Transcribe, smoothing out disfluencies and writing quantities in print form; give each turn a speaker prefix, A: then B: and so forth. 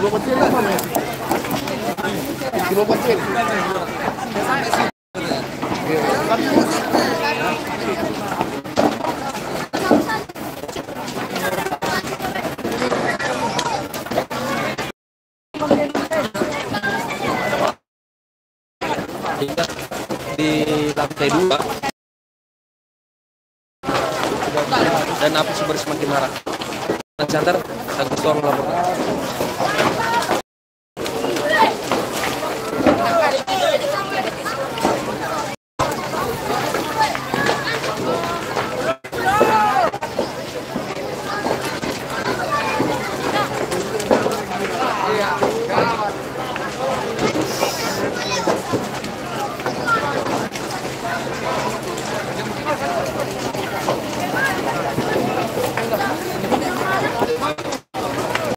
A: Kilo kecil lah. Kilo kecil.
B: Di lantai 2 dan api semakin marak. Siantar, Agus Tuang melaporkan.